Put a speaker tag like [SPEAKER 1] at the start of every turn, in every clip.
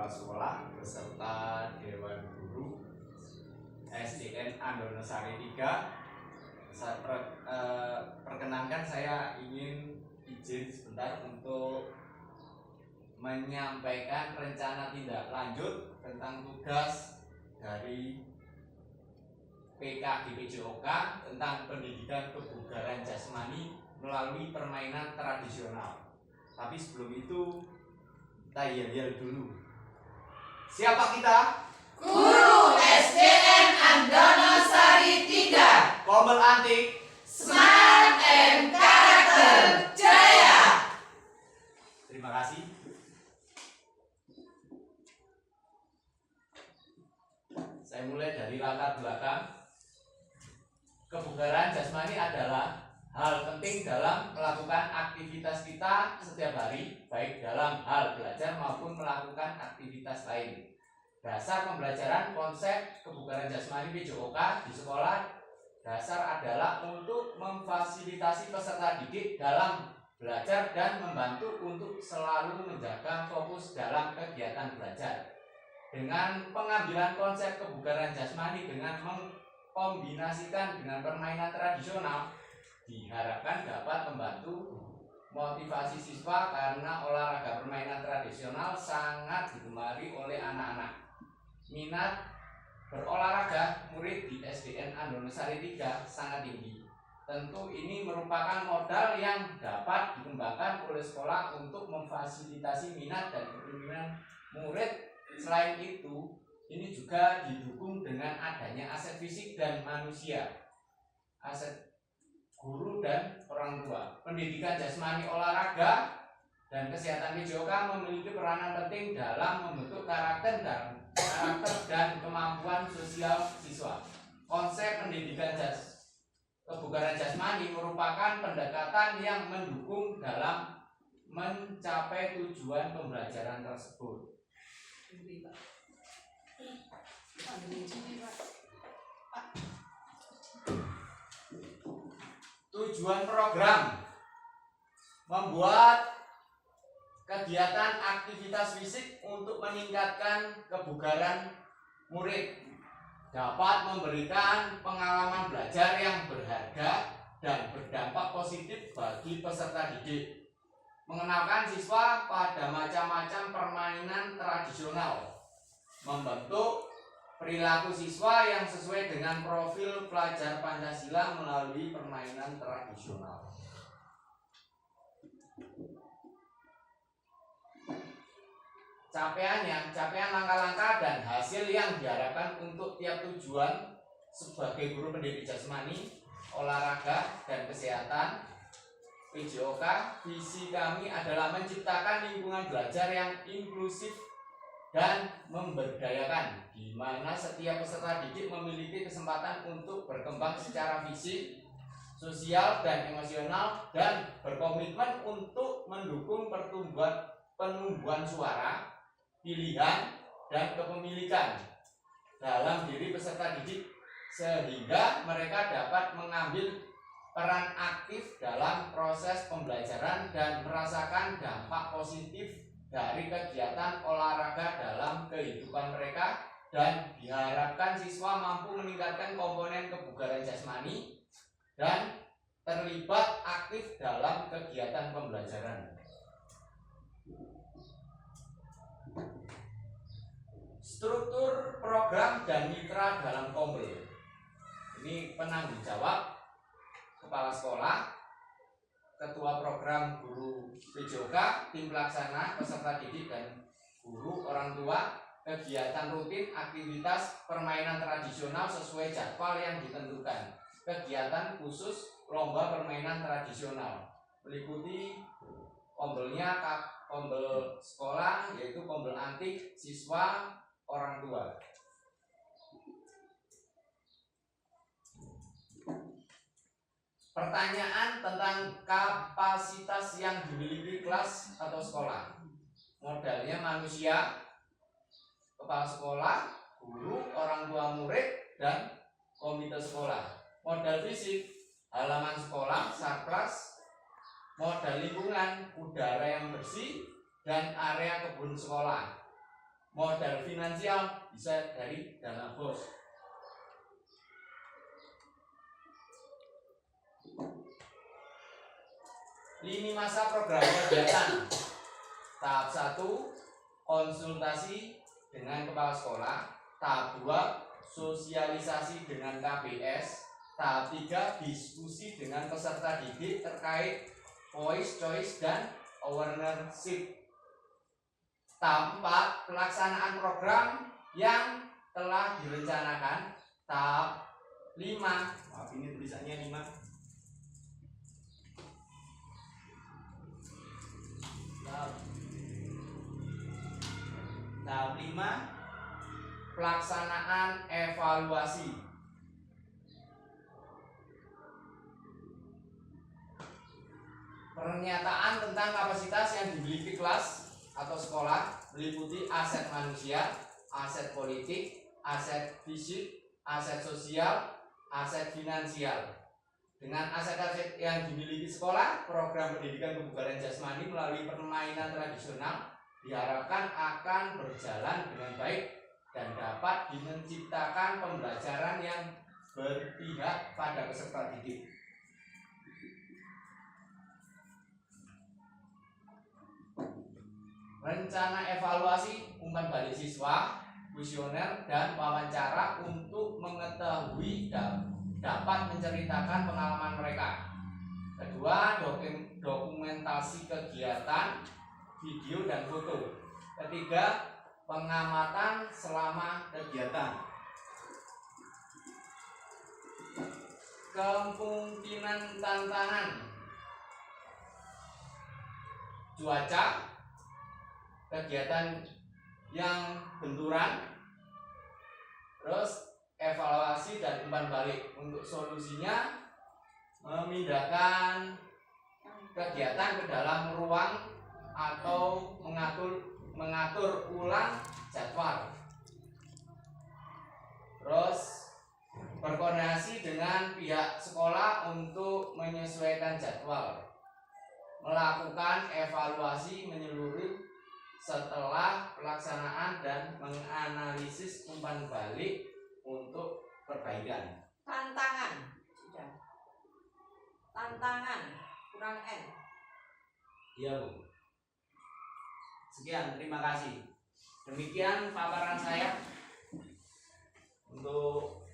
[SPEAKER 1] kepala sekolah beserta Dewan Guru SDN Andonosari 3. Perkenankan saya ingin izin sebentar untuk menyampaikan rencana tindak lanjut tentang tugas dari PK di PJOK tentang pendidikan kebugaran jasmani melalui permainan tradisional. Tapi sebelum itu kita yel-yel dulu. Siapa kita?
[SPEAKER 2] Guru SDN Andonosari 3.
[SPEAKER 1] Komel Antik,
[SPEAKER 2] Smart and Karakter Jaya.
[SPEAKER 1] Terima kasih. Saya mulai dari latar belakang. Kebugaran jasmani adalah hal penting dalam melakukan aktivitas kita setiap hari, baik dalam hal belajar maupun melakukan aktivitas lain. Dasar pembelajaran konsep kebugaran jasmani PJOK di sekolah dasar adalah untuk memfasilitasi peserta didik dalam belajar dan membantu untuk selalu menjaga fokus dalam kegiatan belajar. Dengan pengambilan konsep kebugaran jasmani dengan mengkombinasikan dengan permainan tradisional, diharapkan dapat membantu motivasi siswa karena olahraga permainan tradisional sangat digemari oleh anak-anak. Minat berolahraga murid di SDN Andonosari 3 sangat tinggi. Tentu ini merupakan modal yang dapat dikembangkan oleh sekolah untuk memfasilitasi minat dan keinginan murid. Selain itu, ini juga didukung dengan adanya aset fisik dan manusia, aset guru dan orang tua. Pendidikan jasmani, olahraga, dan kesehatan PJOK memiliki peranan penting dalam membentuk karakter dan kemampuan sosial siswa. Konsep pendidikan kebugaran jasmani merupakan pendekatan yang mendukung dalam mencapai tujuan pembelajaran tersebut. Tujuan program membuat kegiatan aktivitas fisik untuk meningkatkan kebugaran murid, dapat memberikan pengalaman belajar yang berharga dan berdampak positif bagi peserta didik, mengenalkan siswa pada macam-macam permainan tradisional, membentuk perilaku siswa yang sesuai dengan profil pelajar Pancasila melalui permainan tradisional. Capaian langkah-langkah dan hasil yang diharapkan untuk tiap tujuan sebagai guru pendidik jasmani, olahraga, dan kesehatan PJOK. Visi kami adalah menciptakan lingkungan belajar yang inklusif dan memberdayakan, di mana setiap peserta didik memiliki kesempatan untuk berkembang secara fisik, sosial, dan emosional, dan berkomitmen untuk mendukung penumbuhan suara, pilihan, dan kepemilikan dalam diri peserta didik, sehingga mereka dapat mengambil peran aktif dalam proses pembelajaran dan merasakan dampak positif dari kegiatan olahraga dalam kehidupan mereka, dan diharapkan siswa mampu meningkatkan komponen kebugaran jasmani dan terlibat aktif dalam kegiatan pembelajaran. Struktur program dan mitra dalam Kombel. Ini penanggung jawab kepala sekolah, ketua program guru PJOK, tim pelaksana, peserta didik, dan guru orang tua. Kegiatan rutin, aktivitas permainan tradisional sesuai jadwal yang ditentukan. Kegiatan khusus lomba permainan tradisional meliputi kombelnya kombel sekolah, yaitu kombel antik, siswa, orang tua. Pertanyaan tentang kapasitas yang dimiliki kelas atau sekolah. Modalnya manusia, kepala sekolah, guru, orang tua murid, dan komite sekolah. Modal fisik, halaman sekolah, sarklas. Modal lingkungan, udara yang bersih, dan area kebun sekolah. Modal finansial bisa dari dana bos. Lini masa program kegiatan. Tahap 1 konsultasi dengan kepala sekolah. Tahap 2 sosialisasi dengan KBS. Tahap 3 diskusi dengan peserta didik terkait voice choice dan ownership. Tahap 4 pelaksanaan program yang telah direncanakan. Tahap 5, maaf ini tulisannya 5. Tahap 5 pelaksanaan evaluasi. Pernyataan tentang kapasitas yang dimiliki kelas atau sekolah meliputi aset manusia, aset politik, aset fisik, aset sosial, aset finansial. Dengan aset-aset yang dimiliki sekolah, program pendidikan kebugaran jasmani melalui permainan tradisional diharapkan akan berjalan dengan baik dan dapat menciptakan pembelajaran yang berpihak pada peserta didik. Rencana evaluasi, umpan balik siswa, kuesioner, dan wawancara untuk mengetahui dapat menceritakan pengalaman mereka. Kedua, dokumentasi kegiatan, video dan foto. Ketiga, pengamatan selama kegiatan. Kemungkinan tantangan: cuaca, kegiatan yang benturan, terus evaluasi dan umpan balik. Untuk solusinya, memindahkan kegiatan ke dalam ruang atau mengatur ulang jadwal. Terus berkoordinasi dengan pihak sekolah untuk menyesuaikan jadwal. Melakukan evaluasi menyeluruh setelah pelaksanaan dan menganalisis umpan balik untuk perbaikan.
[SPEAKER 2] Tantangan. Sudah. Tantangan kurang N.
[SPEAKER 1] Iya, Bu. Sekian, terima kasih. Demikian paparan saya untuk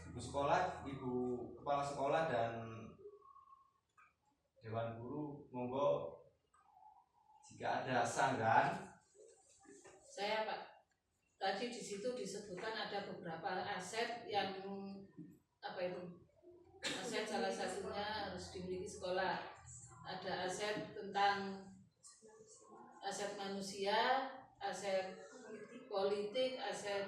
[SPEAKER 1] Ibu sekolah, Ibu kepala sekolah dan Dewan Guru. Monggo jika ada sanggahan.
[SPEAKER 3] Saya Pak, tadi di situ disebutkan ada beberapa aset yang aset salah satunya harus dimiliki sekolah. Ada aset tentang aset manusia, aset politik, aset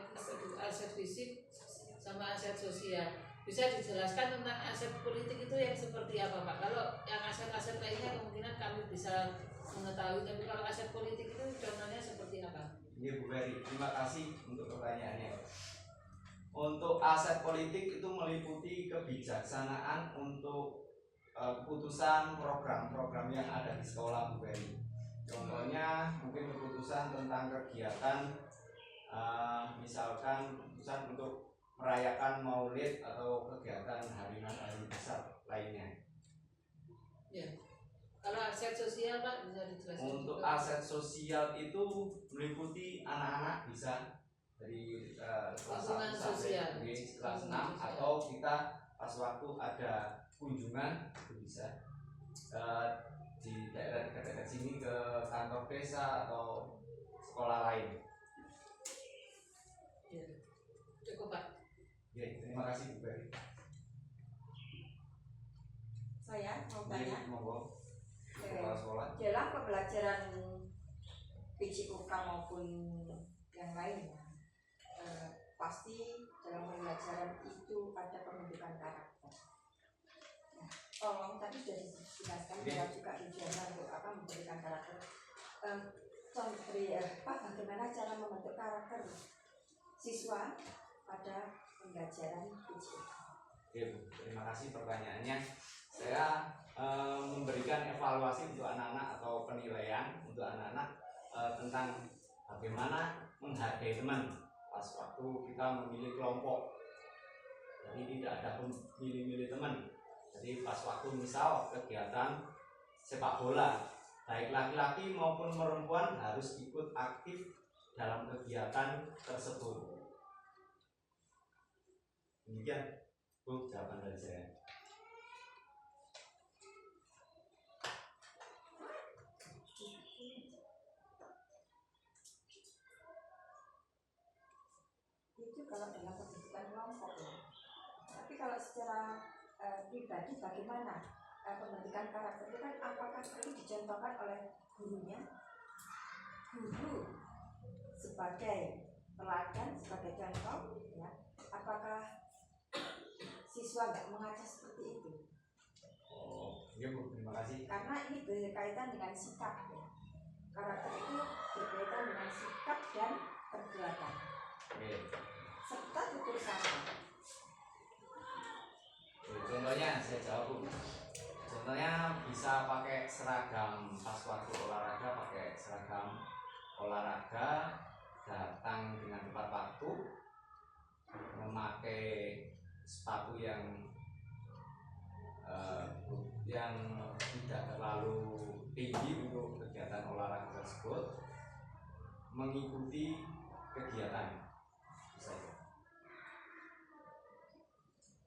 [SPEAKER 3] fisik, sama aset sosial. Bisa dijelaskan tentang aset politik itu yang seperti apa Pak? Kalau yang aset-aset lainnya kemungkinan kami bisa mengetahui, tapi kalau aset politik itu contohnya seperti apa?
[SPEAKER 1] Iya Bu Ferry, terima kasih untuk pertanyaannya. Untuk aset politik itu meliputi kebijaksanaan untuk keputusan program-program yang ada di sekolah Bu Ferry. Contohnya mungkin keputusan tentang kegiatan, misalkan keputusan untuk merayakan Maulid atau kegiatan hari besar lainnya.
[SPEAKER 3] Ya. Kalau aset sosial Pak bisa dijelaskan?
[SPEAKER 1] Untuk
[SPEAKER 3] juga?
[SPEAKER 1] aset sosial itu meliputi anak-anak bisa dari kelas 1 sampai kelas 6, atau kita pas waktu ada kunjungan itu bisa di daerah dekat-dekat sini ke kantor desa atau sekolah lain.
[SPEAKER 3] Ya. Cukup Pak.
[SPEAKER 1] Ya, terima kasih Bu Ferry.
[SPEAKER 2] Saya mau tanya.
[SPEAKER 1] Monggo kepala sekolah.
[SPEAKER 2] Dalam pembelajaran PJOK maupun yang lainnya, pasti dalam pembelajaran itu ada pembentukan karakter. Nah, tolong tadi sudah dijelaskan bahwa juga tujuannya untuk apa memberikan karakter. Bagaimana cara membentuk karakter siswa pada pembelajaran PJOK?
[SPEAKER 1] Oke Bu, terima kasih pertanyaannya. Saya memberikan evaluasi untuk anak-anak atau penilaian untuk anak-anak tentang bagaimana menghargai teman pas waktu kita memilih kelompok. Jadi tidak ada milih-milih teman. Jadi pas waktu misal kegiatan sepak bola, baik laki-laki maupun perempuan harus ikut aktif dalam kegiatan tersebut. Demikian Bu jawaban dari saya.
[SPEAKER 2] Itu kalau dalam pendidikan kelompok ya. Tapi kalau secara pribadi bagaimana pembentukan karakter itu kan apakah perlu dicontohkan oleh gurunya? Guru sebagai teladan, sebagai contoh, ya. Apakah siswa nggak mengaca seperti itu?
[SPEAKER 1] Oh, iya Bu, terima kasih.
[SPEAKER 2] Karena ini berkaitan dengan sikap ya. Karakter itu berkaitan dengan sikap dan perbuatan.
[SPEAKER 1] Oke.
[SPEAKER 2] Serta tutur kata.
[SPEAKER 1] Contohnya saya jawab Bu. Contohnya bisa pakai seragam pas waktu olahraga, pakai seragam olahraga, datang dengan tepat waktu, memakai sepatu yang tidak terlalu tinggi untuk kegiatan olahraga tersebut, mengikuti kegiatan.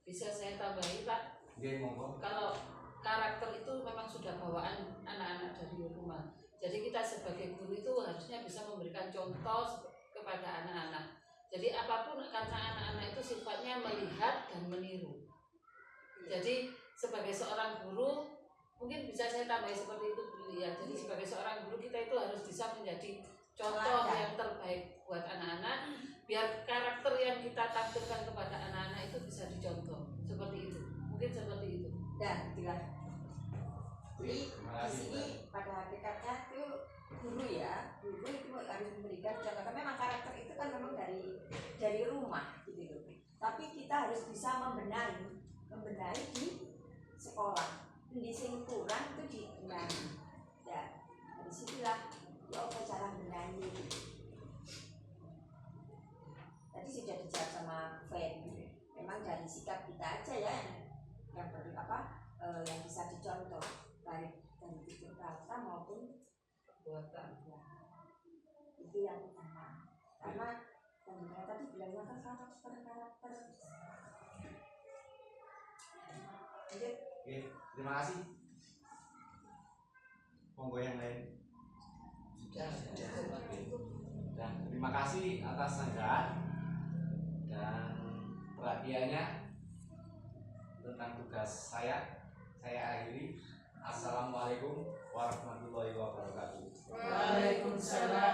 [SPEAKER 3] Bisa saya tambahi Pak?
[SPEAKER 1] Oke, monggo.
[SPEAKER 3] Kalau karakter itu memang sudah bawaan anak-anak dari rumah. Jadi kita sebagai guru itu harusnya bisa memberikan contoh kepada anak-anak. Jadi apapun, karena anak-anak itu sifatnya melihat dan meniru. Jadi sebagai seorang guru, mungkin bisa saya tambahi seperti itu ya. Jadi sebagai seorang guru kita itu harus bisa menjadi contoh yang terbaik buat anak-anak, biar karakter yang kita tampilkan kepada anak-anak itu bisa dicontoh. Seperti itu, mungkin seperti itu.
[SPEAKER 2] Dan itulah. Jadi di sini pada hakikatnya itu guru ya, guru itu harus memberikan contoh. Karena memang karakter itu kan memang dari rumah gitu loh. Tapi kita harus bisa membenahi di sekolah. Di sing kurang itu dibenahi. Ya, dari situlah ya apa cara membenahi. Tadi sudah dijawab sama Fen. Memang dari sikap kita aja ya yang yang bisa dicontoh, baik dari tutur kata maupun perbuatan. Ya. Itu yang utama. Karena tadi bilangnya kan karakter. Lanjut.
[SPEAKER 1] Oke, terima kasih. Monggo yang lain. Dan terima kasih atas sanggahan dan perhatiannya tentang tugas saya. Saya akhiri. Assalamualaikum warahmatullahi wabarakatuh.
[SPEAKER 3] Waalaikumsalam.